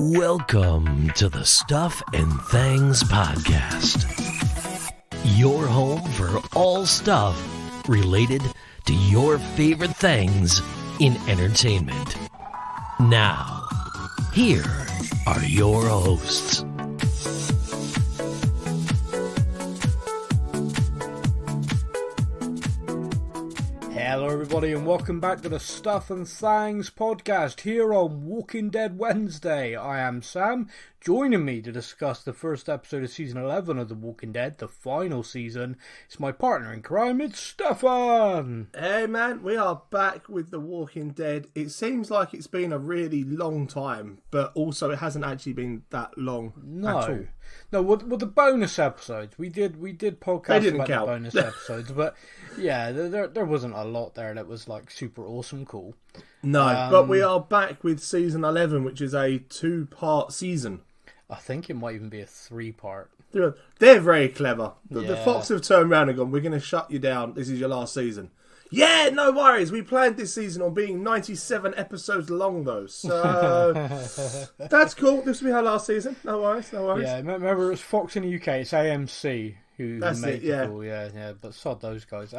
Welcome to the Stuff and Things Podcast. Your home for all stuff related to your favorite things in entertainment. Now, here are your hosts. Hello everybody and welcome back to the Stuff and Things podcast here on Walking Dead Wednesday. I am Sam. Joining me to discuss the first episode of season 11 of The Walking Dead, the final season, is my partner in crime, it's Stefan! Hey man, we are back with The Walking Dead. It seems like it's been a really long time, but also it hasn't actually been that long at all. No, with the bonus episodes, we did podcast about count. the bonus episodes, but yeah, there wasn't a lot there that was like super awesome cool. No, but we are back with season 11, which is a 2-part season. I think it might even be a 3-part. They're very clever. The Yeah. Fox have turned around and gone, we're going to shut you down. This is your last season. Yeah, no worries. We planned this season on being 97 episodes long, though. So that's cool. This will be our last season. No worries. Yeah, remember it's Fox in the UK. It's AMC who made it. it all. Yeah. But sod those guys.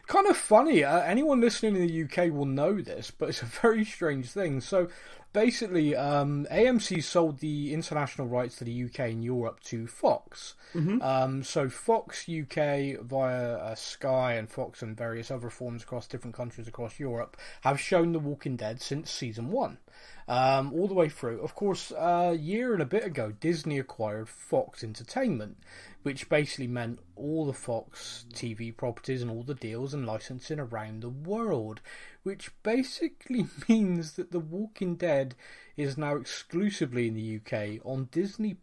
Kind of funny. Anyone listening in the UK will know this, but it's a very strange thing. So basically, AMC sold the international rights to the UK and Europe to Fox. Mm-hmm. So Fox UK via Sky and Fox and various other forms across different countries across Europe have shown The Walking Dead since season 1. All the way through. Of course, a year and a bit ago, Disney acquired Fox Entertainment, which basically meant all the Fox TV properties and all the deals and licensing around the world, which basically means that The Walking Dead is now exclusively in the UK on Disney+.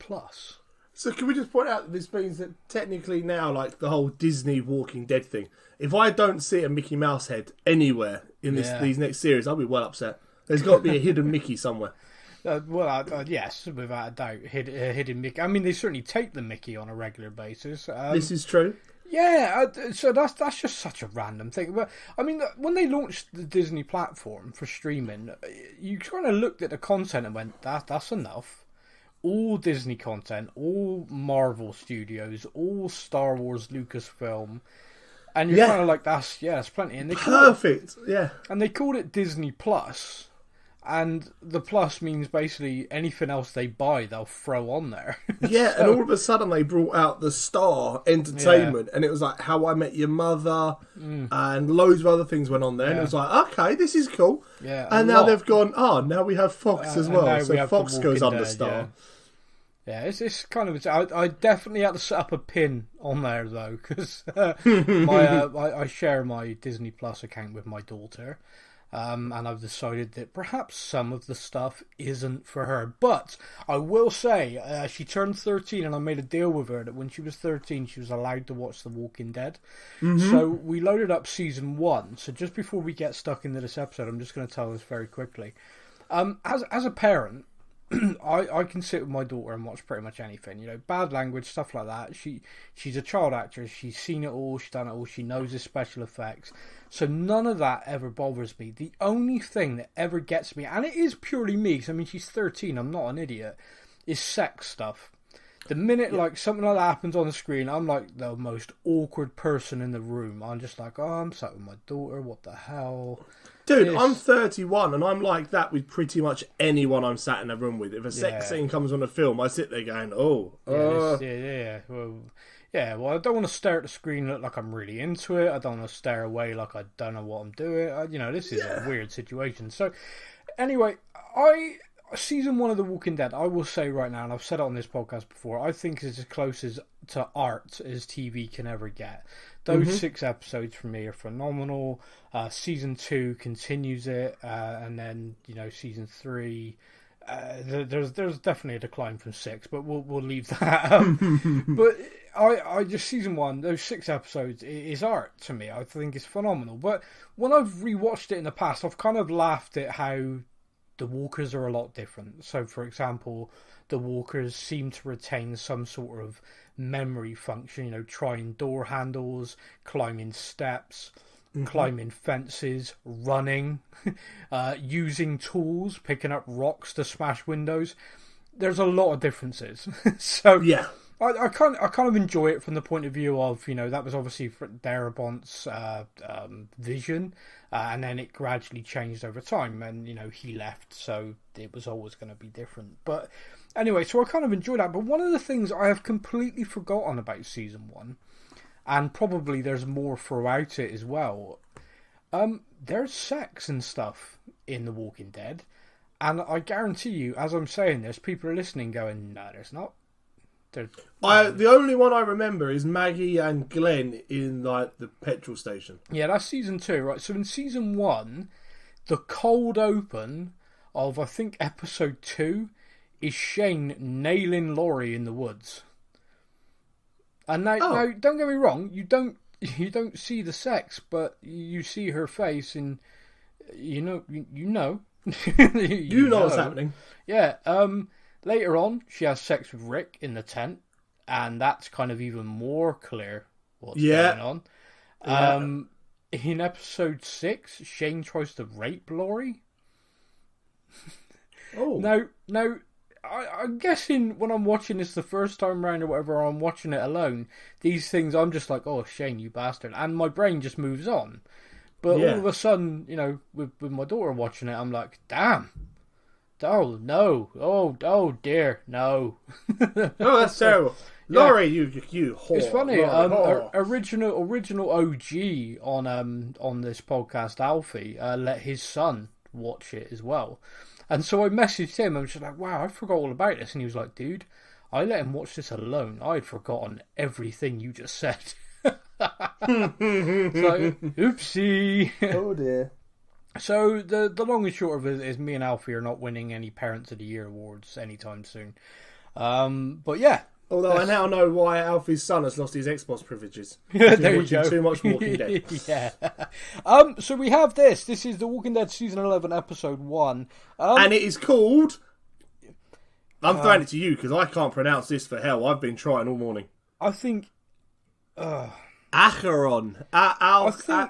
So can we just point out that this means that technically now, like the whole Disney Walking Dead thing, if I don't see a Mickey Mouse head anywhere in these next series, I'll be well upset. There's got to be a hidden Mickey somewhere. Yes, without a doubt, hidden Mickey. I mean, they certainly take the Mickey on a regular basis. This is true. Yeah, so that's just such a random thing. But I mean, when they launched the Disney platform for streaming, you kind of looked at the content and went, "That's enough." All Disney content, all Marvel Studios, all Star Wars, Lucasfilm, and you're kind of like, "That's plenty." And Perfect. Yeah, and they called it Disney Plus. And the plus means basically anything else they buy, they'll throw on there. Yeah, and all of a sudden they brought out the Star Entertainment, and it was like How I Met Your Mother, and loads of other things went on there, and it was like, okay, this is cool. Yeah, and now they've gone, now we have Fox as well, so Fox goes under Star. Yeah, it's kind of... I definitely had to set up a pin on there, though, because I share my Disney Plus account with my daughter. And I've decided that perhaps some of the stuff isn't for her. But I will say, she turned 13 and I made a deal with her that when she was 13 she was allowed to watch The Walking Dead. Mm-hmm. So we loaded up season 1. So just before we get stuck into this episode, I'm just going to tell this very quickly. As a parent, I can sit with my daughter and watch pretty much anything, bad language, stuff like that. She's a child actress, she's seen it all, she's done it all, she knows the special effects, so none of that ever bothers me. The only thing that ever gets me, and it is purely me, because I mean she's 13, I'm not an idiot, is sex stuff. The minute like something like that happens on the screen, I'm like the most awkward person in the room. I'm just like, I'm sat with my daughter, what the hell? Dude, I'm 31 and I'm like that with pretty much anyone I'm sat in a room with. If a sex scene comes on a film, I sit there going, Well, I don't want to stare at the screen and look like I'm really into it. I don't want to stare away like I don't know what I'm doing. This is a weird situation. So, anyway, season 1 of The Walking Dead, I will say right now, and I've said it on this podcast before, I think is as close to art as TV can ever get. Those 6 episodes for me are phenomenal. Season 2 continues it, and then season 3. There's definitely a decline from 6, but we'll leave that. But I just season 1, those 6 episodes is art to me. I think it's phenomenal. But when I've rewatched it in the past, I've kind of laughed at how the walkers are a lot different. So, for example, the walkers seem to retain some sort of memory function, trying door handles, climbing steps, climbing fences, running, using tools, picking up rocks to smash windows. there's a lot of differences. So Yeah. I kind of enjoy it from the point of view of, that was obviously Darabont's vision, and then it gradually changed over time, and he left, so it was always going to be different. But anyway, so I kind of enjoy that. But one of the things I have completely forgotten about season 1, and probably there's more throughout it as well, there's sex and stuff in The Walking Dead, and I guarantee you, as I'm saying this, people are listening going, no, there's not. The only one I remember is Maggie and Glenn in like the petrol station. Yeah, that's season 2, right? So in season 1, the cold open of I think episode 2 is Shane nailing Laurie in the woods. And now don't get me wrong, you don't see the sex, but you see her face, and you know what's happening. Yeah. Later on, she has sex with Rick in the tent, and that's kind of even more clear what's going on. In episode 6, Shane tries to rape Laurie. Oh. Now, I'm guessing when I'm watching this the first time around or whatever, or I'm watching it alone, these things, I'm just like, oh, Shane, you bastard. And my brain just moves on. But all of a sudden, with my daughter watching it, I'm like, damn. Oh no! Oh dear! No! Oh, that's terrible. Laurie, you whore. It's funny. Laurie, Original OG on this podcast, Alfie, let his son watch it as well, and so I messaged him. I was just like, "Wow, I forgot all about this," and he was like, "Dude, I let him watch this alone. I'd forgotten everything you just said." It's like, oopsie. Oh dear. So the long and short of it is me and Alfie are not winning any Parents of the Year awards anytime soon. But yeah. Although I now know why Alfie's son has lost his Xbox privileges. There you go. Too much Walking Dead. Yeah. So we have this. This is The Walking Dead Season 11, Episode 1. And it is called... I'm throwing it to you because I can't pronounce this for hell. I've been trying all morning. I think... Acheron. Acheron.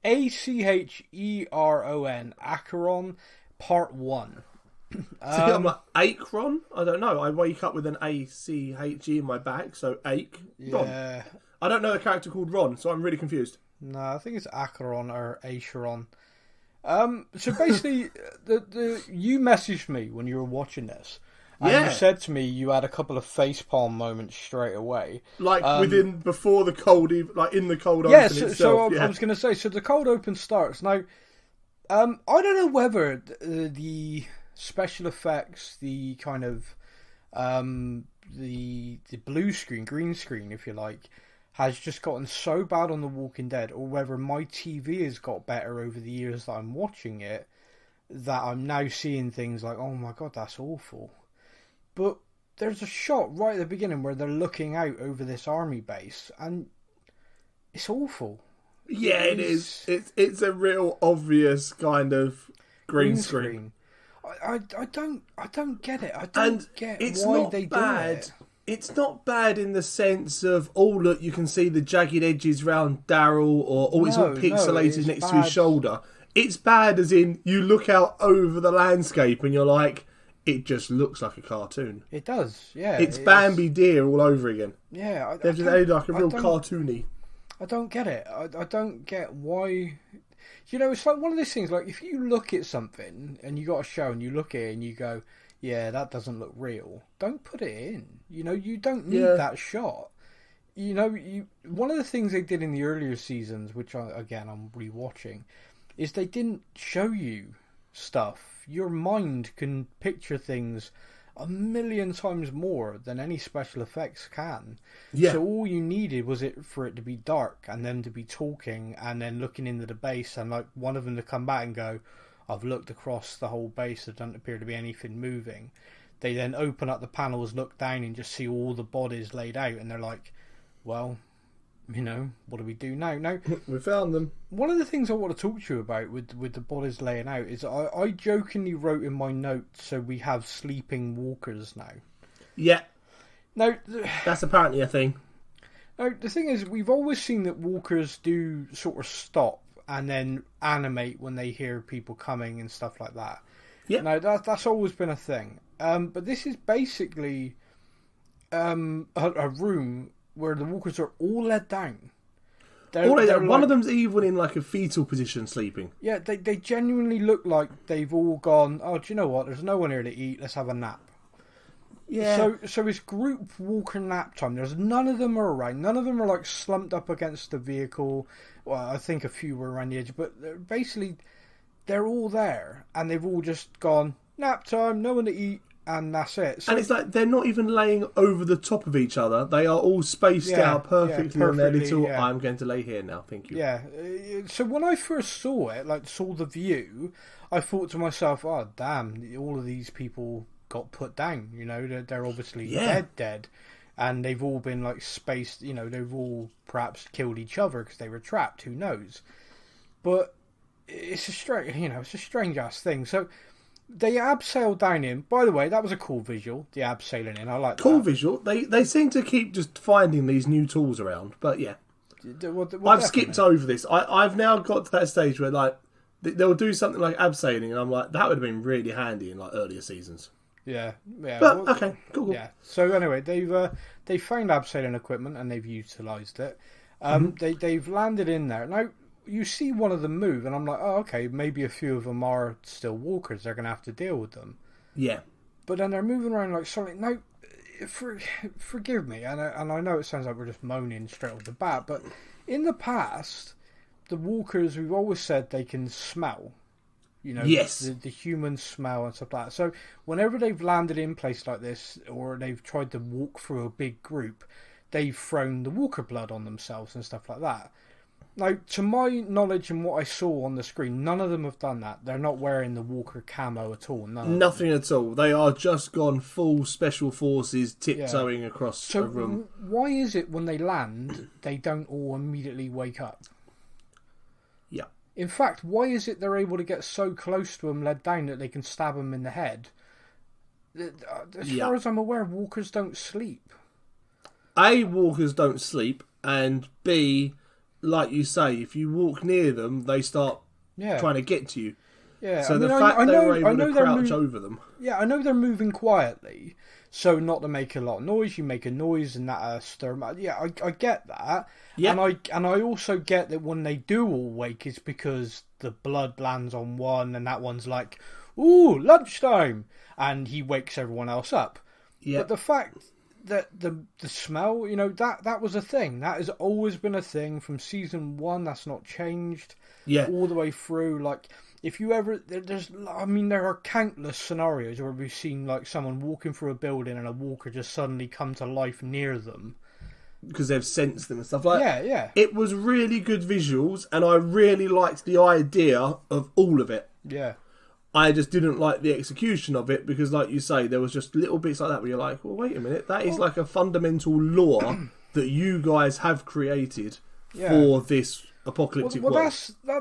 Acheron, Acheron, Part 1. I'm like, Akron? I don't know. I wake up with an A-C-H-E in my back, so Ake. Ron. Yeah. I don't know a character called Ron, so I'm really confused. No, I think it's Acheron or Acheron. So basically, you messaged me when you were watching this. And you said to me you had a couple of facepalm moments straight away. Like before the cold, like in the cold open itself. So I was going to say, so the cold open starts. Now, I don't know whether the special effects, the kind of, the blue screen, green screen, if you like, has just gotten so bad on The Walking Dead, or whether my TV has got better over the years that I'm watching it, that I'm now seeing things like, oh my god, that's awful. But there's a shot right at the beginning where they're looking out over this army base, and it's awful. Yeah, it is. It's a real obvious kind of green screen. I don't get it. I don't get why they do it. It's not bad in the sense of, oh look, you can see the jagged edges around Daryl, or it's all pixelated next to his shoulder. It's bad as in you look out over the landscape and you're like, it just looks like a cartoon. It does, yeah. It's Bambi Deer all over again. Yeah, they've just added like a real cartoony. I don't get it. I don't get why. It's like one of those things. Like if you look at something and you got a show and you look at it and you go, "Yeah, that doesn't look real." Don't put it in. You don't need that shot. One of the things they did in the earlier seasons, which I'm rewatching, is they didn't show you stuff. Your mind can picture things a million times more than any special effects can. Yeah. So all you needed was for it to be dark and them to be talking and then looking into the base and like one of them to come back and go, I've looked across the whole base, there doesn't appear to be anything moving. They then open up the panels, look down and just see all the bodies laid out and they're like, well, what do we do now? Now we found them. One of the things I want to talk to you about with the bodies laying out is I jokingly wrote in my notes, so we have sleeping walkers now. Yeah. Now that's apparently a thing. Now the thing is, we've always seen that walkers do sort of stop and then animate when they hear people coming and stuff like that. Yeah. Now that's always been a thing. But this is basically a room where the walkers are all led down. One of them's even in like a fetal position, sleeping. Yeah, they genuinely look like they've all gone, oh, do you know what? There's no one here to eat. Let's have a nap. Yeah. So it's group walker nap time. There's none of them are around. None of them are like slumped up against the vehicle. Well, I think a few were around the edge, but basically they're all there, and they've all just gone nap time. No one to eat. And that's it. And it's like they're not even laying over the top of each other. They are all spaced out perfectly on their little, I'm going to lay here now, thank you. Yeah. So when I first saw it, saw the view, I thought to myself, oh, damn, all of these people got put down. You know, they're obviously dead. And they've all been, spaced, you know, they've all perhaps killed each other because they were trapped. Who knows? But it's a strange-ass thing. So they abseil down in. By the way, that was a cool visual. The abseiling in, I like that. Cool visual. They seem to keep just finding these new tools around. But yeah, I've skipped over this. I've now got to that stage where they'll do something like abseiling, and I'm like, that would have been really handy in earlier seasons. Yeah. But okay, cool. Yeah. So anyway, they've found abseiling equipment and they've utilised it. They've landed in there now. You see one of them move, and I'm like, oh, okay, maybe a few of them are still walkers. They're going to have to deal with them. Yeah. But then they're moving around like something. Now, forgive me, and I know it sounds like we're just moaning straight off the bat, but in the past, the walkers, we've always said they can smell. You know, yes. the human smell and stuff like that. So whenever they've landed in place like this, or they've tried to walk through a big group, they've thrown the walker blood on themselves and stuff like that. Now, to my knowledge and what I saw on the screen, none of them have done that. They're not wearing the walker camo at all. Nothing at all. They are just gone full special forces tiptoeing across a room. So why is it when they land, they don't all immediately wake up? Yeah. In fact, why is it they're able to get so close to them, led down, that they can stab them in the head? As far as I'm aware, walkers don't sleep. A, walkers don't sleep, and B, like you say, if you walk near them, they start trying to get to you. Yeah. So the fact they were able to crouch over them. Yeah, I know they're moving quietly, so not to make a lot of noise. You make a noise and that stir them. Yeah, I get that. Yeah. And I also get that when they do all wake, it's because the blood lands on one, and that one's like, "Ooh, lunchtime," and he wakes everyone else up. Yeah. But the fact that the smell, you know, that was a thing. That has always been a thing from season 1. That's not changed. Yeah. All the way through. Like, if you ever, there are countless scenarios where we've seen someone walking through a building and a walker just suddenly come to life near them because they've sensed them and stuff yeah. It was really good visuals, and I really liked the idea of all of it. Yeah. I just didn't like the execution of it because, like you say, there was just little bits like that where you're like, well, wait a minute, that is like a fundamental law that you guys have created for this apocalyptic world.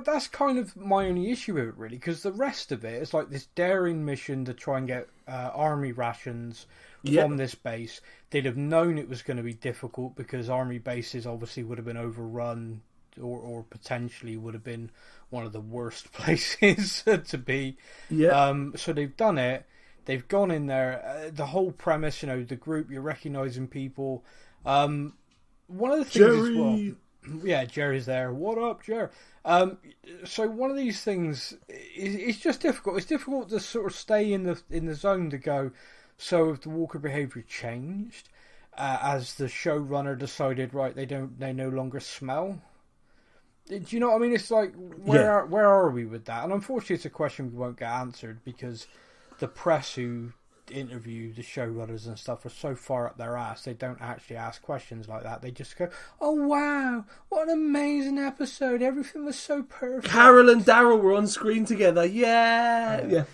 That's kind of my only issue with it, really, because the rest of it is like this daring mission to try and get army rations from this base. They'd have known it was going to be difficult because army bases obviously would have been overrun or potentially would have been one of the worst places to be. Yeah. So they've done it. They've gone in there. The whole premise, you know, the group, you're recognising people. One of the things Jerry. Yeah, Jerry's there. What up, Jerry? So one of these things is just difficult. It's difficult to sort of stay in the zone to go. So if the walker behaviour changed, as the showrunner decided, right, they no longer smell. Do you know what I mean? It's like, where are we with that? And unfortunately, it's a question we won't get answered because the press who interview the showrunners and stuff are so far up their ass, they don't actually ask questions like that. They just go, oh wow, what an amazing episode, everything was so perfect. Carol and Daryl were on screen together. Yeah.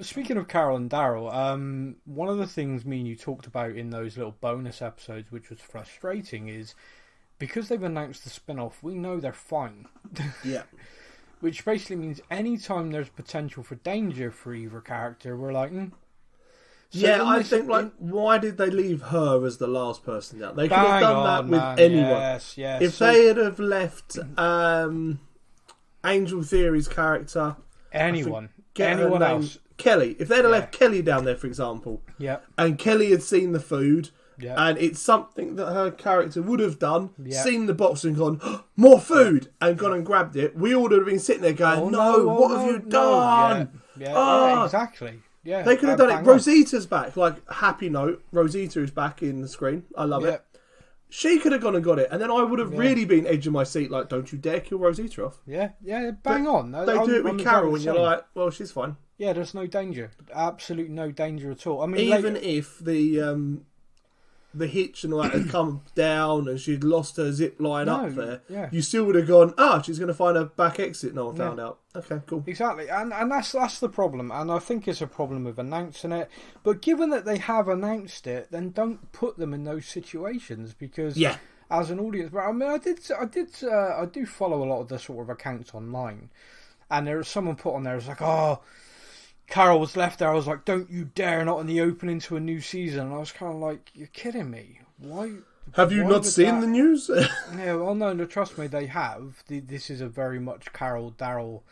Speaking of Carol and Daryl, one of the things me and you talked about in those little bonus episodes, which was frustrating, is because they've announced the spin-off, we know they're fine. Yeah. Which basically means anytime there's potential for danger for either character, we're like, So I think, why did they leave her as the last person down? They could have done that with anyone. Yes. If they had have left Angel Theory's character anyone else. Kelly. If they'd have left Kelly down there, for example, and Kelly had seen the food, and it's something that her character would have done, seen the box and gone, oh, more food, and gone and grabbed it, we all would have been sitting there going, what have you done? Yeah, exactly. Yeah, they could have done it. Rosita's back. Like, happy note, Rosita is back in the screen. I love it. She could have gone and got it, and then I would have really been edge of my seat, like, don't you dare kill Rosita off. Yeah, bang on. They do it with Carol, and you're like, well, she's fine. Yeah, there's no danger. Absolute no danger at all. I mean, even if the hitch and all that had come down and she'd lost her zip line up there, you still would have gone, she's going to find a back exit. No one found out. Okay, cool. Exactly, and that's the problem, and I think it's a problem with announcing it. But given that they have announced it, then don't put them in those situations, because as an audience, I mean, I do follow a lot of the sort of accounts online, and there was someone put on there, it's like, Carol was left there. I was like, don't you dare, not in the opening to a new season. And I was kind of like, you're kidding me. Why? Have you not seen the news? Yeah, well, no, trust me, they have. This is a very much Carol Daryl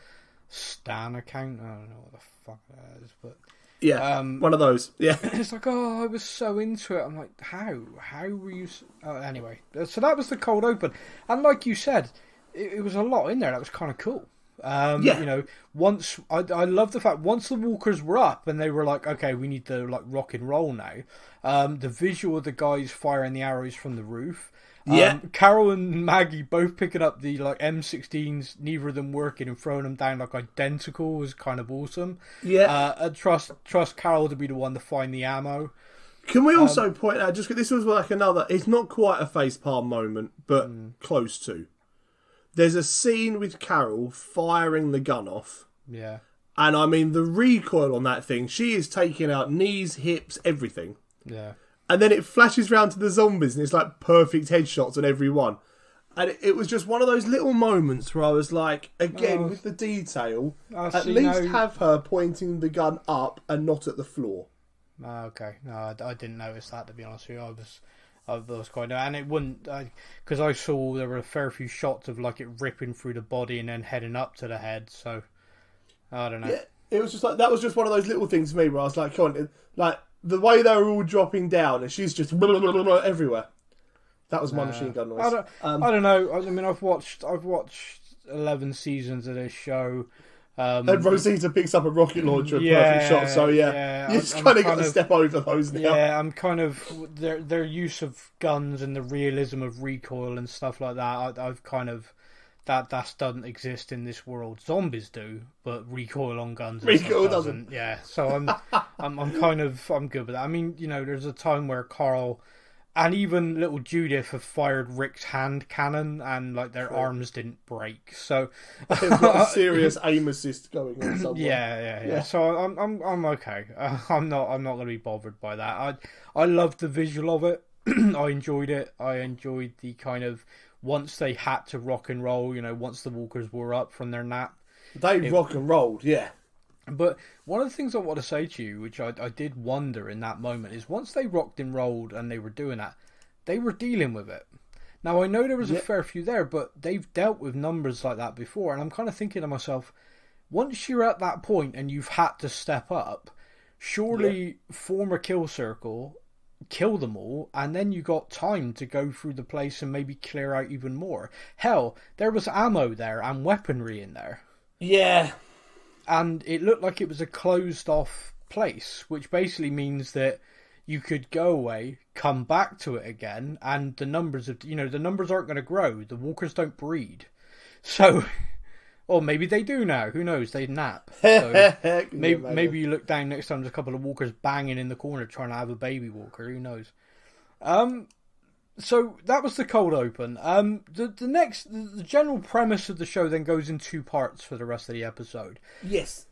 Stan account. I don't know what the fuck that is, but... Yeah, one of those. Yeah. It's like, I was so into it. I'm like, how? How were you... anyway, so that was the cold open. And like you said, it was a lot in there. That was kind of cool. You know, once I love the fact once the walkers were up and they were like, okay, we need to like rock and roll now. The visual of the guys firing the arrows from the roof. Carol and Maggie both picking up the like M16s, neither of them working, and throwing them down like identical was kind of awesome. Trust Carol to be the one to find the ammo. Can we also point out, just this was like another, it's not quite a facepalm moment, but close to. There's a scene with Carol firing the gun off. Yeah. And I mean, the recoil on that thing, she is taking out knees, hips, everything. Yeah. And then it flashes round to the zombies and it's like perfect headshots on every one. And it was just one of those little moments where I was like, again, with the detail, at least have her pointing the gun up and not at the floor. Okay. No, I didn't notice that, to be honest with you. I was quite, and it wouldn't, because I saw there were a fair few shots of like it ripping through the body and then heading up to the head. So I don't know. Yeah, it was just like that was just one of those little things for me where I was like, come on, like the way they were all dropping down and she's just everywhere. That was my machine gun noise. I don't know. I mean, I've watched 11 seasons of this show. And Rosita picks up a rocket launcher, perfect shot. So you just kind of got to step over those now. Yeah, I'm kind of their use of guns and the realism of recoil and stuff like that. I've kind of that doesn't exist in this world. Zombies do, but recoil on guns doesn't. Yeah, so I'm good with that. I mean, you know, there's a time where Carl and even little Judith have fired Rick's hand cannon, and like their arms didn't break. So they've got a serious aim assist going on somewhere. Yeah. So I'm okay. I'm not going to be bothered by that. I loved the visual of it. I enjoyed it. I enjoyed the kind of once they had to rock and roll. You know, once the walkers were up from their nap, they rock and rolled. Yeah. But one of the things I want to say to you, which I did wonder in that moment, is once they rocked and rolled and they were doing that, they were dealing with it. Now, I know there was a fair few there, but they've dealt with numbers like that before, and I'm kind of thinking to myself, once you're at that point and you've had to step up, surely form a kill circle, kill them all, and then you got time to go through the place and maybe clear out even more. Hell, there was ammo there and weaponry in there. Yeah. And it looked like it was a closed off place, which basically means that you could go away, come back to it again, and the numbers aren't going to grow. The walkers don't breed. So, or maybe they do now. Who knows? They nap. So maybe you look down next time there's a couple of walkers banging in the corner trying to have a baby walker. Who knows? So that was the cold open. The general premise of the show then goes in two parts for the rest of the episode. Yes.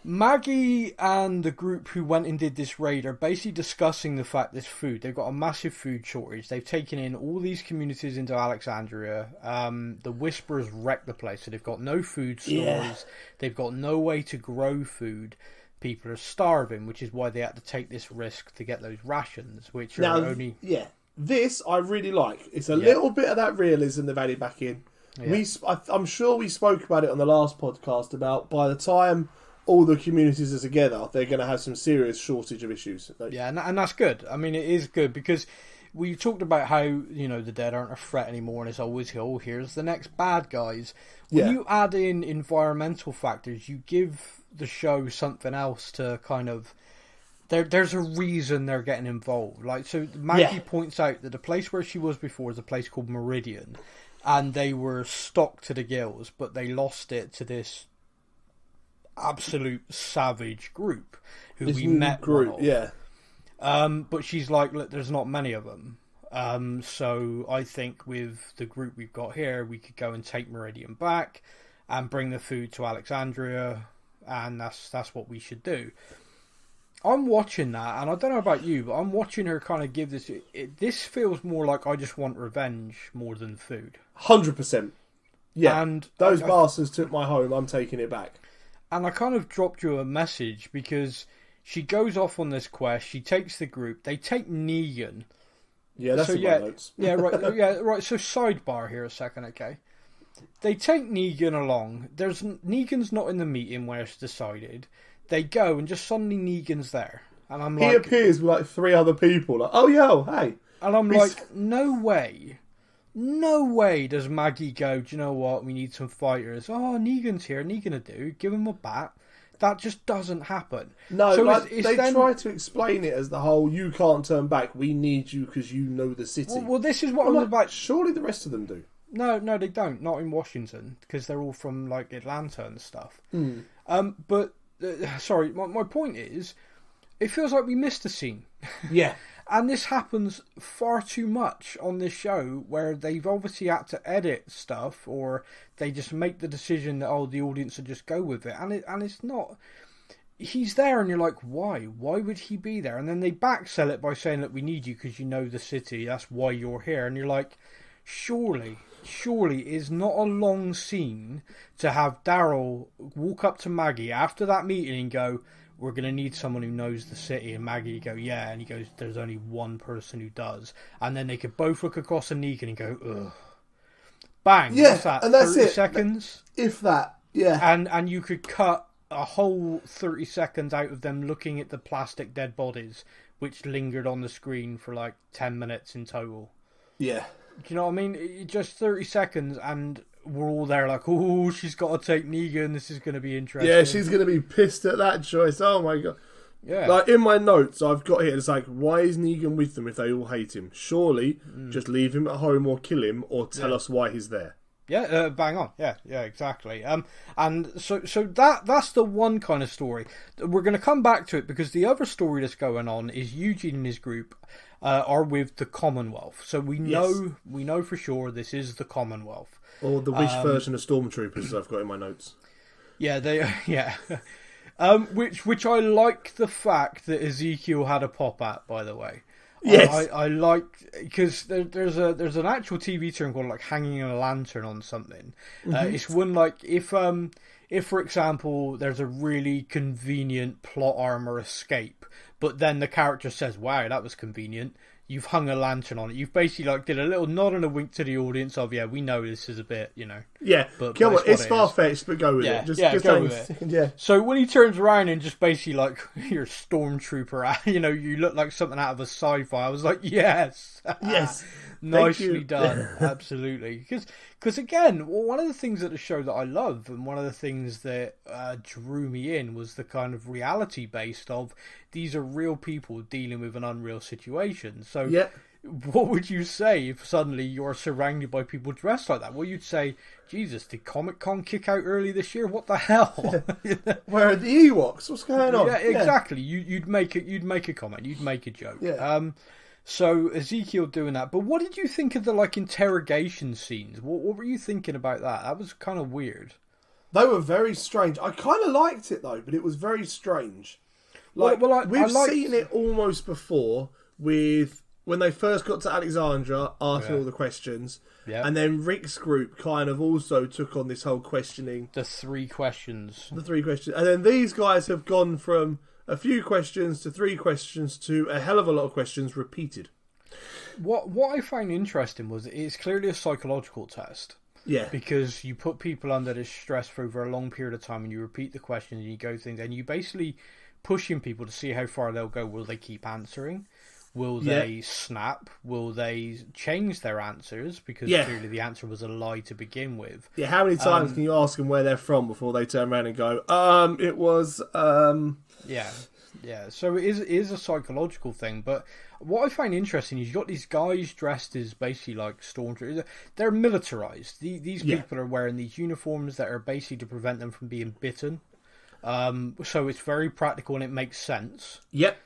Maggie and the group who went and did this raid are basically discussing the fact this food. They've got a massive food shortage. They've taken in all these communities into Alexandria. The Whisperers wrecked the place, so they've got no food stores. Yeah. They've got no way to grow food. People are starving, which is why they had to take this risk to get those rations, which are only... Yeah. This I really like. It's a little bit of that realism they've added back in. Yeah. I'm sure we spoke about it on the last podcast about by the time all the communities are together, they're going to have some serious shortage of issues. Yeah, and that's good. I mean, it is good because we talked about how, the dead aren't a threat anymore, and it's always, here's the next bad guys. When you add in environmental factors, you give the show something else to kind of... There's a reason they're getting involved. Like, so Maggie points out that the place where she was before is a place called Meridian, and they were stocked to the gills, but they lost it to this absolute savage group who we met. But she's like, look, there's not many of them. So I think with the group we've got here, we could go and take Meridian back and bring the food to Alexandria, and that's what we should do. I'm watching that, and I don't know about you, but I'm watching her kind of give this... This feels more like I just want revenge more than food. 100%. Yeah, and those bastards took my home, I'm taking it back. And I kind of dropped you a message, because she goes off on this quest, she takes the group, they take Negan. Yeah, that's my notes. Yeah, right. Yeah, right. So sidebar here a second, okay? They take Negan along. Negan's not in the meeting where it's decided. They go and just suddenly Negan's there, and I'm like, he appears with like 3 other people. Like, oh yo, hey, and I'm like, no way does Maggie go, do you know what? We need some fighters. Oh, Negan's here. Negan will do. Give him a bat. That just doesn't happen. No, so like, they try to explain it as the whole, you can't turn back. We need you because you know the city. Well, this is what I'm about. Surely the rest of them do. No, they don't. Not in Washington, because they're all from like Atlanta and stuff. But. Sorry, my point is, it feels like we missed a scene. Yeah. And this happens far too much on this show, where they've obviously had to edit stuff, or they just make the decision that, the audience will just go with it. And it's not... He's there, and you're like, why? Why would he be there? And then they backsell it by saying, look, we need you because you know the city, that's why you're here. And you're like, surely is not a long scene to have Daryl walk up to Maggie after that meeting and go, we're going to need someone who knows the city, and Maggie go, yeah, and he goes, there's only one person who does, and then they could both look across at Negan and go, ugh, bang, yeah, what's that, and that's 30 it. seconds? If that, yeah. And you could cut a whole 30 seconds out of them looking at the plastic dead bodies, which lingered on the screen for like 10 minutes in total. Yeah. Do you know what I mean? Just 30 seconds, and we're all there like, oh, she's got to take Negan. This is going to be interesting. Yeah, she's going to be pissed at that choice. Oh my god. Yeah. Like in my notes, I've got here, it's like, why is Negan with them if they all hate him? Surely, just leave him at home or kill him, or tell us why he's there. Yeah, bang on. Yeah, exactly. And so that's the one kind of story. We're going to come back to it, because the other story that's going on is Eugene and his group are with the Commonwealth. So we know for sure this is the Commonwealth. Or the Wish version of Stormtroopers I've got in my notes. Yeah, which I like the fact that Ezekiel had a pop at, by the way. Yes, I like, because there's an actual TV term called like hanging a lantern on something. It's one like if for example there's a really convenient plot armor escape, but then the character says, "Wow, that was convenient." You've hung a lantern on it. You've basically like did a little nod and a wink to the audience of, yeah, we know this is a bit, Yeah, but come on, it's far-fetched, but go with it. Just go with it. Yeah. So when he turns around and just basically like, you're a stormtrooper, you look like something out of a sci-fi. I was like, yes, yes, nicely done, absolutely. Because again, one of the things at the show that I love, and one of the things that drew me in, was the kind of reality based of, these are real people dealing with an unreal situation. So what would you say if suddenly you're surrounded by people dressed like that? Well, you'd say, Jesus, did Comic-Con kick out early this year? What the hell? Where are the Ewoks? What's going on? Yeah, exactly. You'd make a comment. You'd make a joke. Yeah. So Ezekiel doing that. But what did you think of the like interrogation scenes? What were you thinking about that? That was kind of weird. They were very strange. I kind of liked it though, but it was very strange. Like, we've seen it almost before with when they first got to Alexandria, asking all the questions, and then Rick's group kind of also took on this whole questioning. The 3 questions. And then these guys have gone from a few questions to 3 questions to a hell of a lot of questions repeated. What I found interesting was it's clearly a psychological test. Yeah. Because you put people under this stress for over a long period of time, and you repeat the questions, and you go things, and you basically pushing people to see how far they'll go. Will they keep answering? Will they snap? Will they change their answers? Because clearly the answer was a lie to begin with. Yeah, how many times can you ask them where they're from before they turn around and go, it was... Yeah, so it is a psychological thing, but what I find interesting is you've got these guys dressed as basically like stormtroopers. They're militarized. These people are wearing these uniforms that are basically to prevent them from being bitten. So it's very practical and it makes sense. Yep.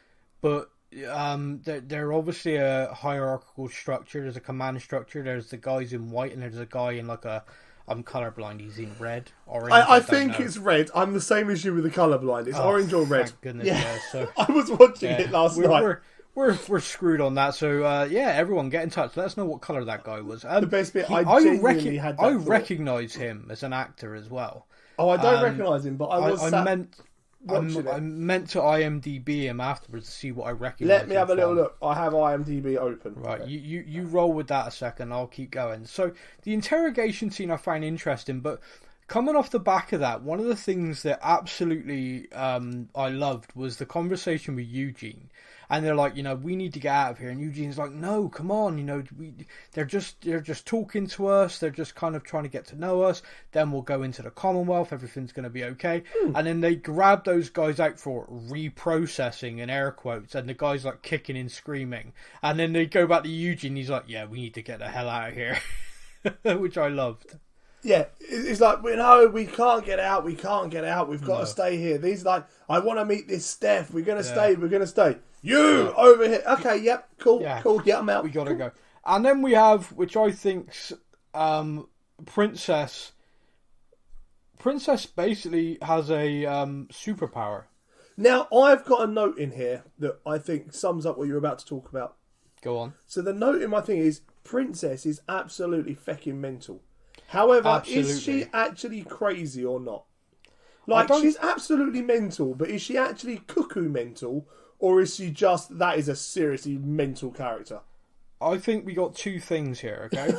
But they're obviously a hierarchical structure. There's a command structure. There's the guys in white, and there's a guy in like a... I'm colourblind. He's in red, orange. I think it's red. I'm the same as you with the colourblind. It's orange or red. Thank goodness, yeah. So I was watching it last night. We're screwed on that. So everyone get in touch. Let us know what colour that guy was. The best bit, I genuinely had that I thought. recognise him as an actor as well. Oh, I don't recognise him, but I meant to IMDb him afterwards to see what I recognise. Let me have a little look. I have IMDb open. Right, okay. You roll with that a second. I'll keep going. So the interrogation scene I find interesting, but coming off the back of that, one of the things that absolutely I loved was the conversation with Eugene. And they're like, we need to get out of here. And Eugene's like, no, come on, they're just talking to us. They're just kind of trying to get to know us. Then we'll go into the Commonwealth. Everything's going to be okay. And then they grab those guys out for reprocessing in air quotes. And the guy's like kicking and screaming. And then they go back to Eugene. He's like, yeah, we need to get the hell out of here, which I loved. Yeah, it's like, no, we can't get out. We've got to stay here. These like, I want to meet this Steph. We're going to stay. You over here. Okay, yep, cool. Yeah, I'm out. We got to go. And then we have, which I think's Princess. Princess basically has a superpower. Now, I've got a note in here that I think sums up what you're about to talk about. Go on. So the note in my thing is, Princess is absolutely fecking mental. However, is she actually crazy or not? Like, she's absolutely mental, but is she actually cuckoo mental, or is she just, that is a seriously mental character? I think we got two things here, okay?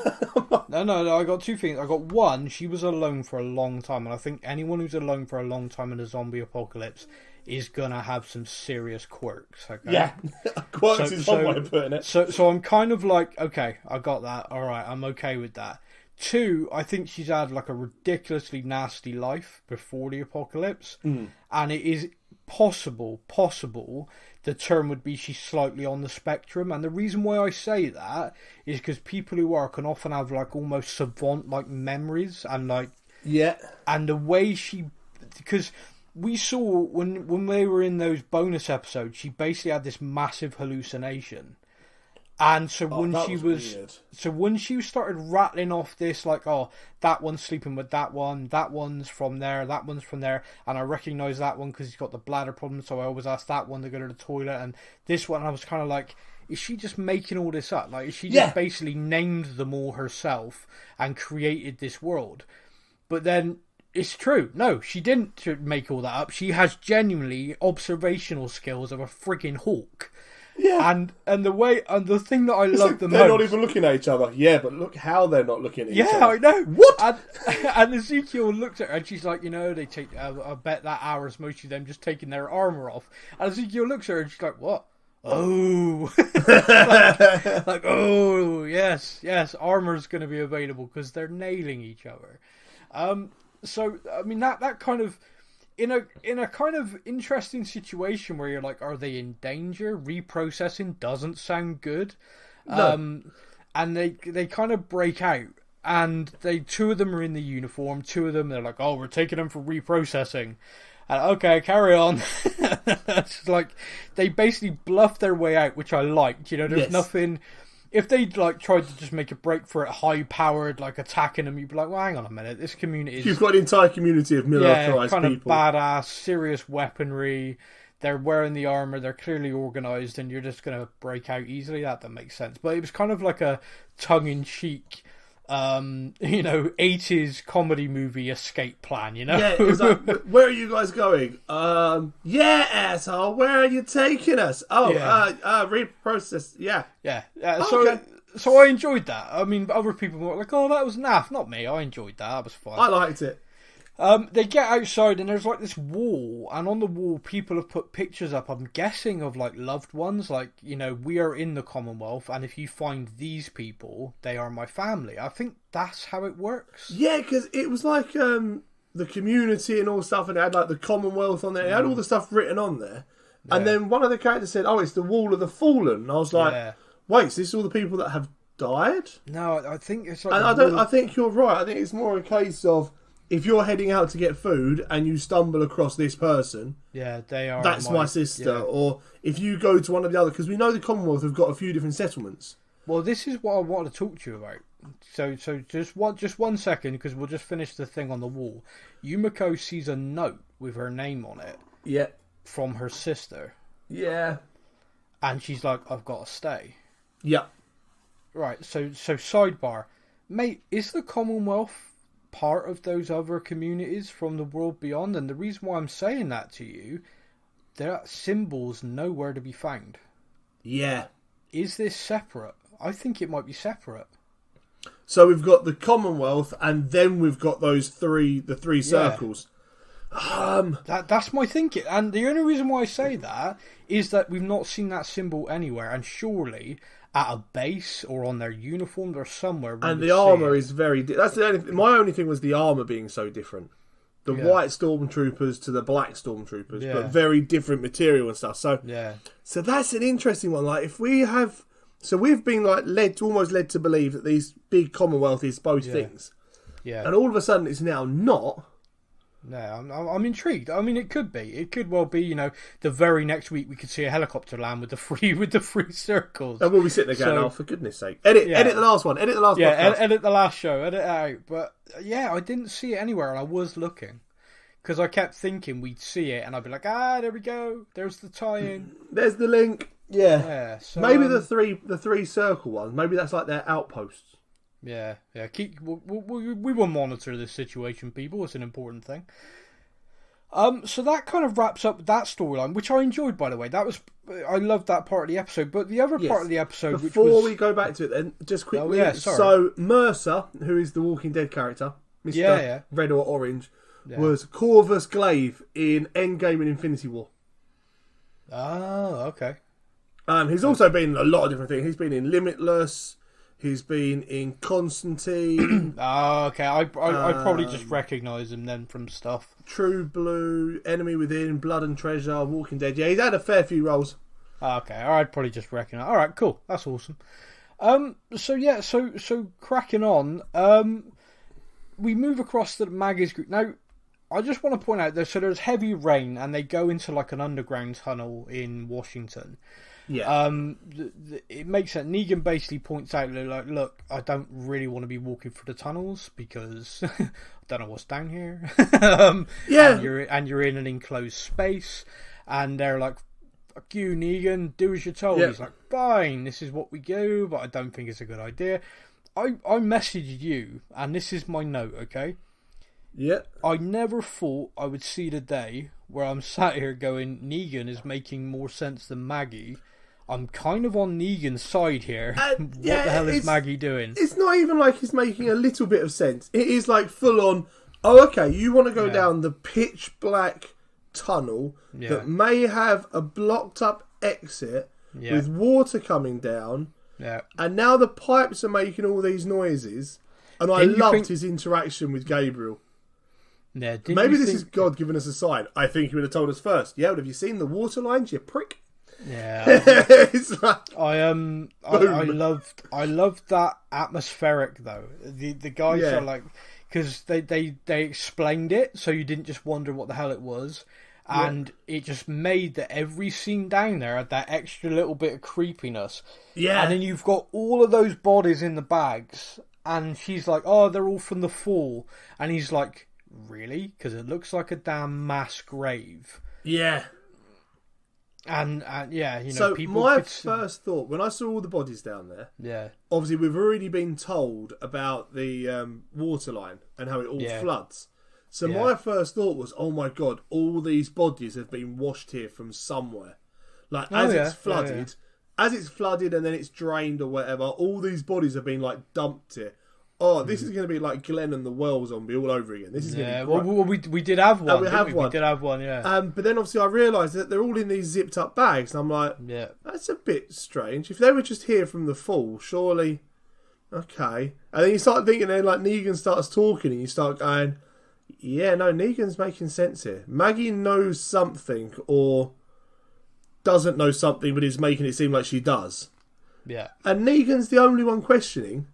No, I got two things. I got one, she was alone for a long time, and I think anyone who's alone for a long time in a zombie apocalypse is going to have some serious quirks, okay? Yeah, quirks is one way of putting it. So I'm kind of like, okay, I got that, alright, I'm okay with that. Two, I think she's had like a ridiculously nasty life before the apocalypse, and it is possible, the term would be she's slightly on the spectrum, and the reason why I say that is because people who are can often have like almost savant like memories, and like and the way because we saw when they were in those bonus episodes, she basically had this massive hallucination. And so when she started rattling off this, like, oh, that one's sleeping with that one's from there, that one's from there, and I recognise that one because he's got the bladder problem, so I always ask that one to go to the toilet, and this one, I was kind of like, is she just making all this up? Like, is she just basically named them all herself and created this world? But then, it's true. No, she didn't make all that up. She has genuinely observational skills of a frigging hawk. Yeah, and the way and the thing that I love the most, they're not even looking at each other. Yeah, but look how they're not looking at each other. Yeah, I know. What? And Ezekiel looks at her and she's like, they take. I bet that hour's mostly them just taking their armor off. And Ezekiel looks at her and she's like, what? Oh, like oh yes, armor's going to be available because they're nailing each other. So I mean that kind of. In a kind of interesting situation where you're like, are they in danger? Reprocessing doesn't sound good. No. And they kind of break out. And two of them are in the uniform. Two of them, they're like, oh, we're taking them for reprocessing. And okay, carry on. It's like, they basically bluff their way out, which I liked. There's nothing... If they tried to just make a break for it, high-powered, attacking them, you'd be like, well, hang on a minute, this community is... You've got an entire community of militarized kind people. Kind of badass, serious weaponry, they're wearing the armor, they're clearly organized, and you're just going to break out easily. That makes sense. But it was kind of like a tongue-in-cheek, 80s comedy movie escape plan, Yeah, it was like, where are you guys going? Asshole, where are you taking us? Oh, reprocess, yeah. Yeah, so... Okay. So I enjoyed that. I mean, other people were like, "Oh, that was naff." Not me. I enjoyed that. That was fun. I liked it. They get outside and there's like this wall, and on the wall people have put pictures up, I'm guessing, of like loved ones, like, you know, we are in the Commonwealth, and if you find these people, they are my family. I think that's how it works. Yeah, because it was like the community and all stuff, and it had like the Commonwealth on there. It had all the stuff written on there. Yeah. And then one of the characters said, "Oh, it's the Wall of the Fallen." And I was like, wait, so this is all the people that have died? No, I think it's like... And I think you're right. I think it's more a case of, if you're heading out to get food and you stumble across this person, they are. That's my sister. Yeah. Or if you go to one of the other, because we know the Commonwealth have got a few different settlements. Well, this is what I want to talk to you about. So just one second, because we'll just finish the thing on the wall. Yumiko sees a note with her name on it. Yeah. From her sister. Yeah. And she's like, "I've got to stay." Yeah. Right. So sidebar, mate, is the Commonwealth part of those other communities from the world beyond? And the reason why I'm saying that to you, their symbols nowhere to be found. Yeah. Is this separate? I think it might be separate. So we've got the Commonwealth, and then we've got the three circles. That's my thinking, and the only reason why I say that is that we've not seen that symbol anywhere, and surely at a base or on their uniforms or somewhere. And the armour is very... That's the only... My only thing was the armour being so different. The white stormtroopers to the black stormtroopers, but very different material and stuff. So that's an interesting one. Like, if we have... So we've been like almost led to believe that these big Commonwealth is both things. Yeah. And all of a sudden it's now not. No, I'm intrigued. I mean, it could be. It could well be. You know, the very next week we could see a helicopter land with the three circles. And we'll be sitting there going, "Oh, for goodness sake! Edit the last one. Edit the last. Yeah, edit the last show. Edit it out." But I didn't see it anywhere, and I was looking because I kept thinking we'd see it, and I'd be like, "There we go. There's the tie-in. There's the link." Yeah. So, maybe the three circle ones. Maybe that's like their outposts. Yeah. We will monitor this situation, people. It's an important thing. So that kind of wraps up that storyline, which I enjoyed, by the way. I loved that part of the episode. But the other part of the episode, before we go back to it, then just quickly. So Mercer, who is the Walking Dead character, Mr. Red or Orange, was Corvus Glaive in Endgame and Infinity War. Oh, okay. He's also been in a lot of different things. He's been in Limitless. He's been in Constantine. Oh, okay. I probably just recognise him then from stuff. True Blue, Enemy Within, Blood and Treasure, Walking Dead. Yeah, he's had a fair few roles. Okay, I'd probably just recognise. All right, cool. That's awesome. So cracking on. We move across to the Maggie's group now. I just want to point out there's heavy rain, and they go into like an underground tunnel in Washington. Yeah. It makes sense. Negan basically points out, like, look, I don't really want to be walking through the tunnels because I don't know what's down here. And you're in an enclosed space, and they're like, "Fuck you, Negan, do as you're told." He's like, "Fine, this is what we do, but I don't think it's a good idea." I messaged you, and this is my note, okay? Yeah. I never thought I would see the day where I'm sat here going, Negan is making more sense than Maggie. I'm kind of on Negan's side here. What the hell is Maggie doing? It's not even like he's making a little bit of sense. It is like full on, oh, okay, you want to go down the pitch black tunnel that may have a blocked up exit with water coming down. Yeah. And now the pipes are making all these noises. And I loved his interaction with Gabriel. Yeah, maybe this is God giving us a sign. I think he would have told us first. Yeah, but have you seen the water lines, you prick? Yeah. It's like, I loved that atmospheric though. The guys are like, because they explained it, so you didn't just wonder what the hell it was. And it just made that every scene down there had that extra little bit of creepiness. Yeah. And then you've got all of those bodies in the bags, and she's like, "Oh, they're all from the fall," and he's like, "Really?" Because it looks like a damn mass grave. Yeah. And you know, so people. My first thought when I saw all the bodies down there, obviously we've already been told about the water line and how it all floods. So my first thought was, oh my God, all these bodies have been washed here from somewhere. Like, as it's flooded, as it's flooded and then it's drained or whatever, all these bodies have been like dumped here. Oh, this is going to be like Glenn and the Well zombie all over again. This is going to be great. Well, we did have one. We did have one, yeah. But then obviously I realised that they're all in these zipped up bags. And I'm like, that's a bit strange. If they were just here from the fall, surely, okay. And then you start thinking, then like Negan starts talking, and you start going, yeah, no, Negan's making sense here. Maggie knows something, or doesn't know something, but is making it seem like she does. Yeah. And Negan's the only one questioning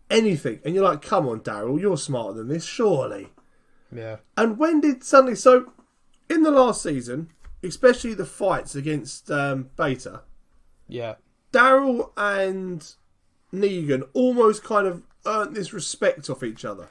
anything, and you're like, come on, Daryl, you're smarter than this, surely. Yeah. And when did suddenly, so in the last season, especially the fights against Beta, Daryl and Negan almost kind of earned this respect off each other.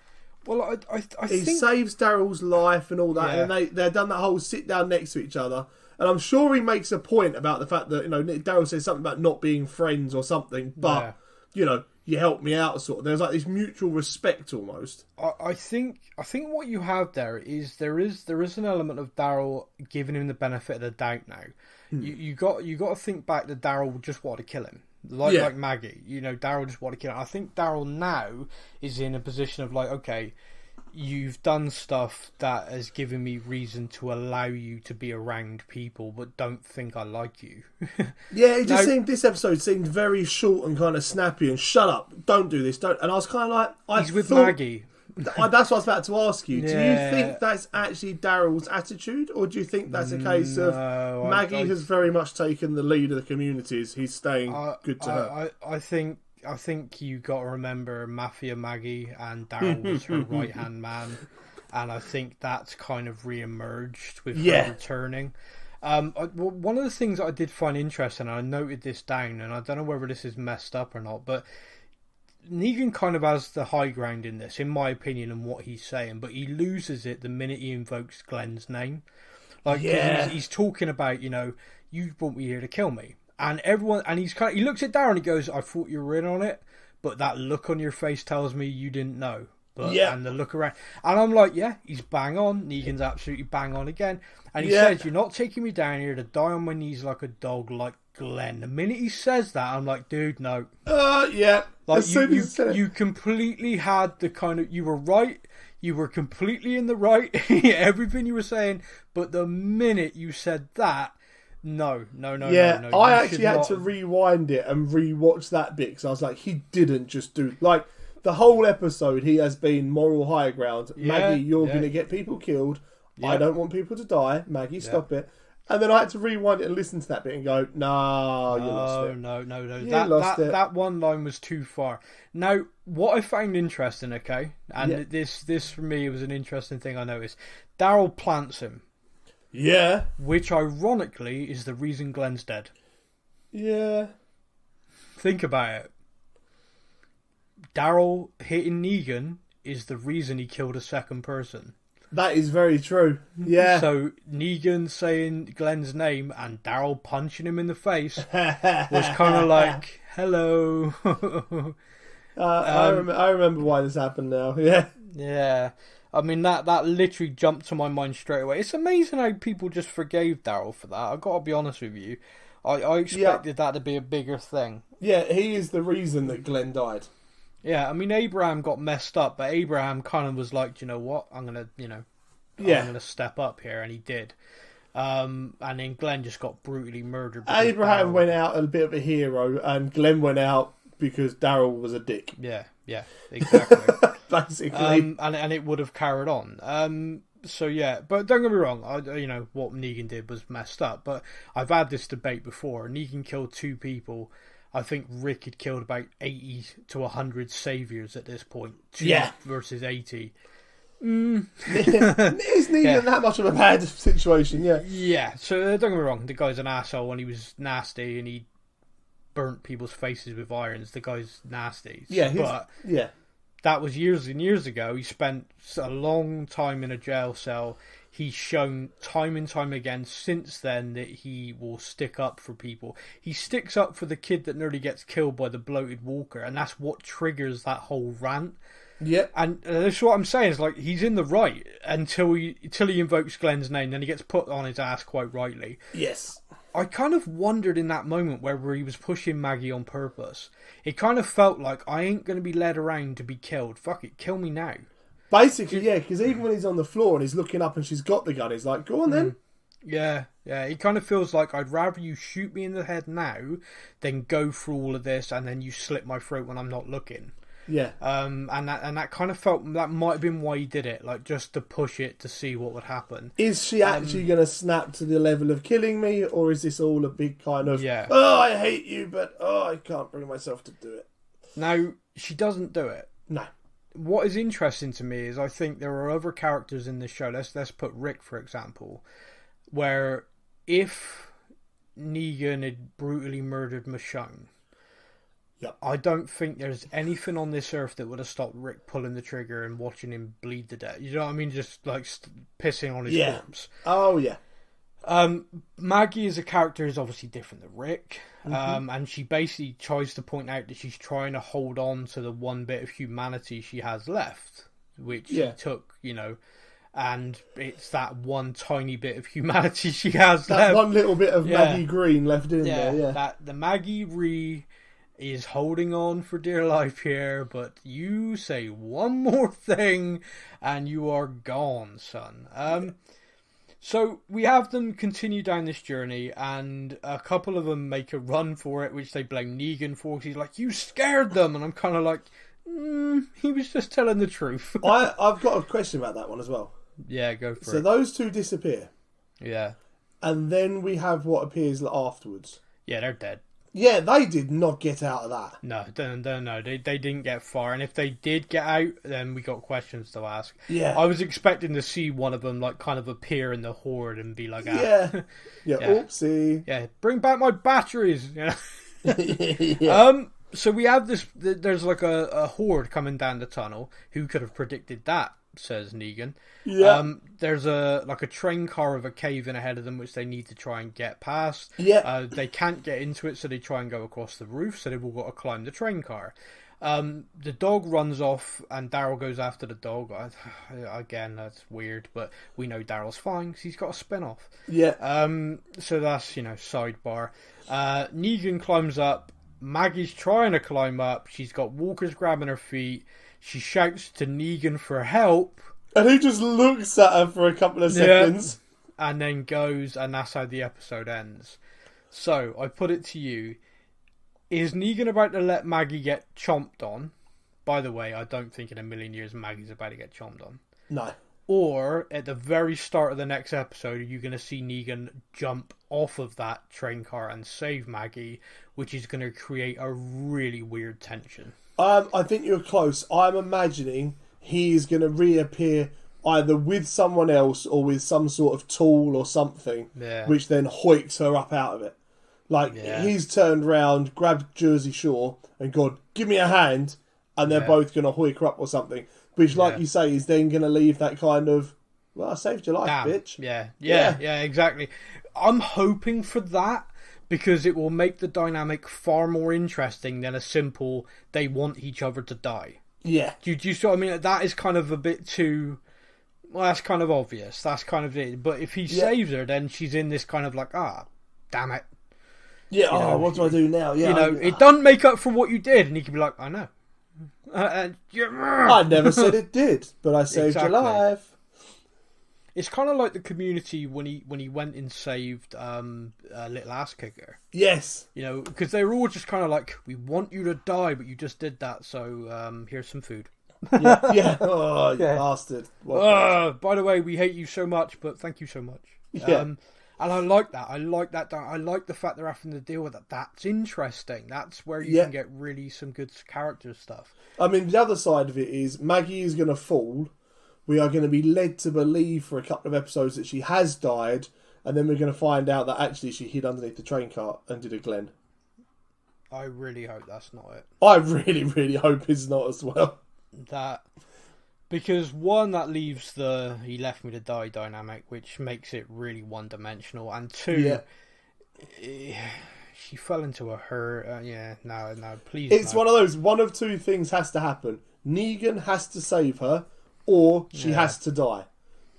Well, I he think... saves Daryl's life and all that, and they've done that whole sit down next to each other, and I'm sure he makes a point about the fact that, you know, Daryl says something about not being friends or something, but you know, you helped me out, sort of. There's like this mutual respect almost. I think what you have there is an element of Daryl giving him the benefit of the doubt now. You got to think back that Daryl just wanted to kill him. Like Maggie. You know, Daryl just wanted to kill him. I think Daryl now is in a position of like, okay, you've done stuff that has given me reason to allow you to be around people, but don't think I like you. Yeah, it just seemed, this episode seemed very short and kind of snappy and shut up, don't do this, don't. And I was kind of like, he's with Maggie. That's what I was about to ask you. Do you think that's actually Daryl's attitude, or do you think that's a case of Maggie has very much taken the lead of the communities? He's staying good to her. I think you got to remember Mafia Maggie and Daryl was her right hand man, and I think that's kind of re-emerged with her returning. One of the things that I did find interesting, and I noted this down, and I don't know whether this is messed up or not, but Negan kind of has the high ground in this, in my opinion, and what he's saying, but he loses it the minute he invokes Glenn's name. Like, he's talking about, you know, you brought me here to kill me. And everyone, and he looks at Darren and he goes, I thought you were in on it, but that look on your face tells me you didn't know. And the look around, and I'm like, he's bang on. Negan's absolutely bang on again. And he says, you're not taking me down here to die on my knees like a dog, like Glenn. The minute he says that, I'm like, dude, no. Like, you completely had the kind of, you were right. You were completely in the right. Everything you were saying, but the minute you said that, no. I actually had to rewind it and rewatch that bit because I was like, he didn't just do, like, the whole episode he has been moral high ground. Maggie, you're going to get people killed. I don't want people to die. Maggie, stop it. And then I had to rewind it and listen to that bit and go, no, you lost it. No. That one line was too far. Now, what I found interesting, okay, and this for me was an interesting thing I noticed. Daryl plants him. Yeah. Which, ironically, is the reason Glenn's dead. Yeah. Think about it. Daryl hitting Negan is the reason he killed a second person. That is very true. Yeah. So, Negan saying Glenn's name and Daryl punching him in the face was kind of like, hello. I remember why this happened now. Yeah. Yeah. I mean, that literally jumped to my mind straight away. It's amazing how people just forgave Daryl for that. I've got to be honest with you. I expected that to be a bigger thing. Yeah, he is the reason that Glenn died. Yeah, I mean, Abraham got messed up, but Abraham kind of was like, you know what, I'm going to step up here, and he did. And then Glenn just got brutally murdered. Abraham went out a bit of a hero, and Glenn went out because Daryl was a dick. Yeah, exactly. Basically. And it would have carried on. So yeah, but don't get me wrong, what Negan did was messed up, but I've had this debate before. Negan killed 2 people. I think Rick had killed about 80 to 100 saviors at this point. 2 versus 80. Is Negan that much of a bad situation? Yeah. Yeah, so don't get me wrong, the guy's an asshole and he was nasty and he burnt people's faces with irons. The guy's nasty. That was years and years ago. He spent a long time in a jail cell. He's shown time and time again since then that he will stick up for people. He sticks up for the kid that nearly gets killed by the bloated walker, and that's what triggers that whole rant. Yeah. And that's what I'm saying, is like, he's in the right until he invokes Glenn's name, then he gets put on his ass quite rightly. Yes. I kind of wondered in that moment where he was pushing Maggie on purpose. It kind of felt like, I ain't going to be led around to be killed. Fuck it, kill me now. Basically, yeah, because even when he's on the floor and he's looking up and she's got the gun, he's like, go on then. Yeah. It kind of feels like, I'd rather you shoot me in the head now than go through all of this and then you slit my throat when I'm not looking. Yeah. And that kind of felt, that might have been why he did it, like just to push it to see what would happen. Is she actually going to snap to the level of killing me, or is this all a big kind of, yeah, I hate you, but I can't bring myself to do it? Now, she doesn't do it. No. What is interesting to me is I think there are other characters in this show, let's put Rick for example, where if Negan had brutally murdered Michonne, yep, I don't think there's anything on this earth that would have stopped Rick pulling the trigger and watching him bleed to death. You know what I mean? Just like pissing on his corpse. Oh, yeah. Maggie as a character is obviously different than Rick. And she basically tries to point out that she's trying to hold on to the one bit of humanity she has left, which she took, and it's that one tiny bit of humanity she has left. That one little bit of Maggie Green left in there, yeah. That the Maggie Ree is holding on for dear life here, but you say one more thing and you are gone, son. So we have them continue down this journey, and a couple of them make a run for it, which they blame Negan for. He's like, you scared them, and I'm kind of like, he was just telling the truth. I've got a question about that one as well. Yeah, go for it. So those two disappear. Yeah. And then we have what appears afterwards. Yeah, they're dead. Yeah, they did not get out of that. No, they didn't get far, and if they did get out, then we got questions to ask. Yeah. I was expecting to see one of them like kind of appear in the horde and be like, yeah, oopsie. Yeah, bring back my batteries. Yeah. So we have this. There's like a horde coming down the tunnel. Who could have predicted that? Says Negan. Yeah. There's a train car with a cave in ahead of them, which they need to try and get past. Yeah. They can't get into it, so they try and go across the roof. So they've all got to climb the train car. The dog runs off, and Daryl goes after the dog. Again, that's weird, but we know Daryl's fine because he's got a spin-off. Yeah. So that's sidebar. Negan climbs up. Maggie's trying to climb up. She's got walkers grabbing her feet. She shouts to Negan for help. And he just looks at her for a couple of seconds. And then goes, and that's how the episode ends. So, I put it to you. Is Negan about to let Maggie get chomped on? By the way, I don't think in a million years Maggie's about to get chomped on. No. Or, at the very start of the next episode, are you going to see Negan jump off of that train car and save Maggie, which is going to create a really weird tension? I think you're close. I'm imagining he is going to reappear either with someone else or with some sort of tool or something, which then hoiks her up out of it. Like, he's turned round, grabbed Jersey Shore and gone, give me a hand, and they're both going to hoik her up or something. Which, like you say, is then going to leave that kind of, well, I saved your life, bitch. Yeah, exactly. I'm hoping for that, because it will make the dynamic far more interesting than a simple, they want each other to die. Yeah. Do you see what I mean? That is kind of a bit too... Well, that's kind of obvious. That's kind of it. But if he saves her, then she's in this kind of like, damn it. Yeah, what do I do now? Yeah, it doesn't make up for what you did. And he can be like, I know. I never said it did, but I saved your life. It's kind of like the Community when he went and saved Little Ass Kicker. Yes. Because they were all just kind of like, we want you to die, but you just did that, so here's some food. Yeah. Oh, you bastard. By the way, we hate you so much, but thank you so much. Yeah. And I like that. I like the fact they're having to deal with that. That's interesting. That's where you can get really some good character stuff. I mean, the other side of it is Maggie is going to fall. We are going to be led to believe for a couple of episodes that she has died, and then we're going to find out that actually she hid underneath the train cart and did a Glen. I really hope that's not it. I really, really hope it's not as well. Because one, that leaves the he left me to die dynamic, which makes it really one-dimensional, and two, she fell into a hurt. No, please. It's one of those. One of two things has to happen. Negan has to save her, or she has to die.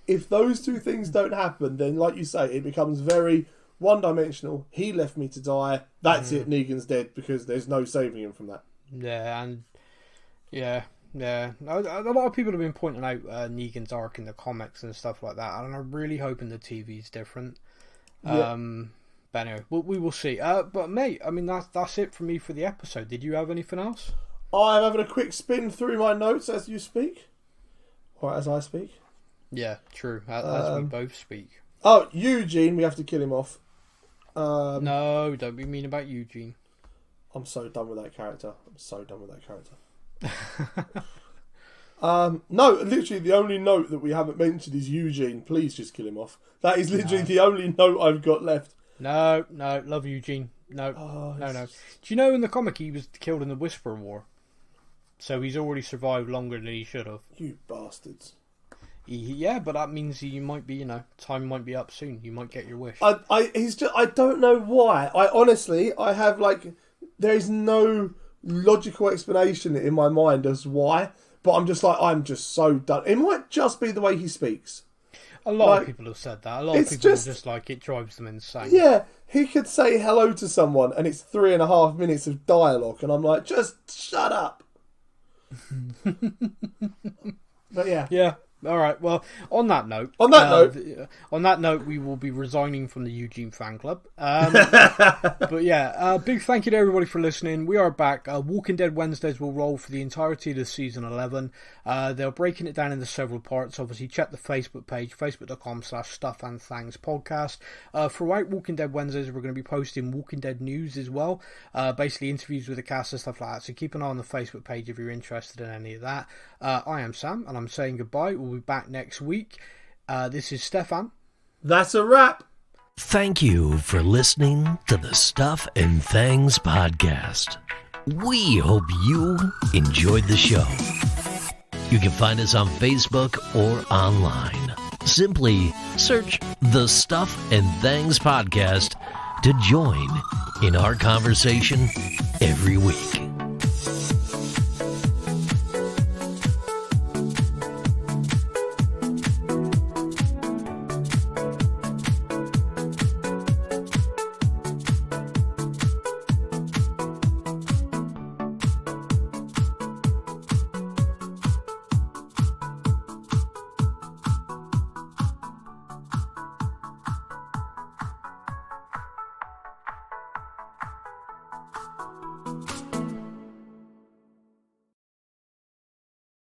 If those two things don't happen, then, like you say, it becomes very one-dimensional. He left me to die. That's it. Negan's dead because there's no saving him from that. Yeah, and yeah. A lot of people have been pointing out Negan's arc in the comics and stuff like that, and I'm really hoping the TV's different. Yeah. But anyway, we will see. But mate, I mean that's it for me for the episode. Did you have anything else? I'm having a quick spin through my notes as you speak, or as I speak. Yeah, true. As we both speak. Oh, Eugene, we have to kill him off. No, don't be mean about Eugene. I'm so done with that character. No, literally the only note that we haven't mentioned is Eugene. Please just kill him off. That is literally the only note I've got left. No, love Eugene. No. Do you know in the comic he was killed in the Whisper War? So he's already survived longer than he should have. You bastards. Yeah, but that means you might be, time might be up soon. You might get your wish. I don't know why. I have there is no logical explanation in my mind as why, but I'm just so done. It might just be the way he speaks. A lot of people have said that. A lot of people are just it drives them insane. Yeah, he could say hello to someone and it's 3.5 minutes of dialogue and I'm like, just shut up. But yeah. Yeah. All right. Well, on that note, we will be resigning from the Eugene fan club. But yeah, big thank you to everybody for listening. We are back. Walking Dead Wednesdays will roll for the entirety of the season 11. They're breaking it down into several parts. Obviously, check the Facebook page, facebook.com/stuffandthangspodcast. Throughout Walking Dead Wednesdays, we're going to be posting Walking Dead news as well. Basically, interviews with the cast and stuff like that. So keep an eye on the Facebook page if you're interested in any of that. I am Sam, and I'm saying goodbye. We'll be back next week. This is Stefan. That's a wrap. Thank you for listening to the Stuff and Things podcast. We hope you enjoyed the show. You can find us on Facebook or online. Simply search the Stuff and Things podcast to join in our conversation every week.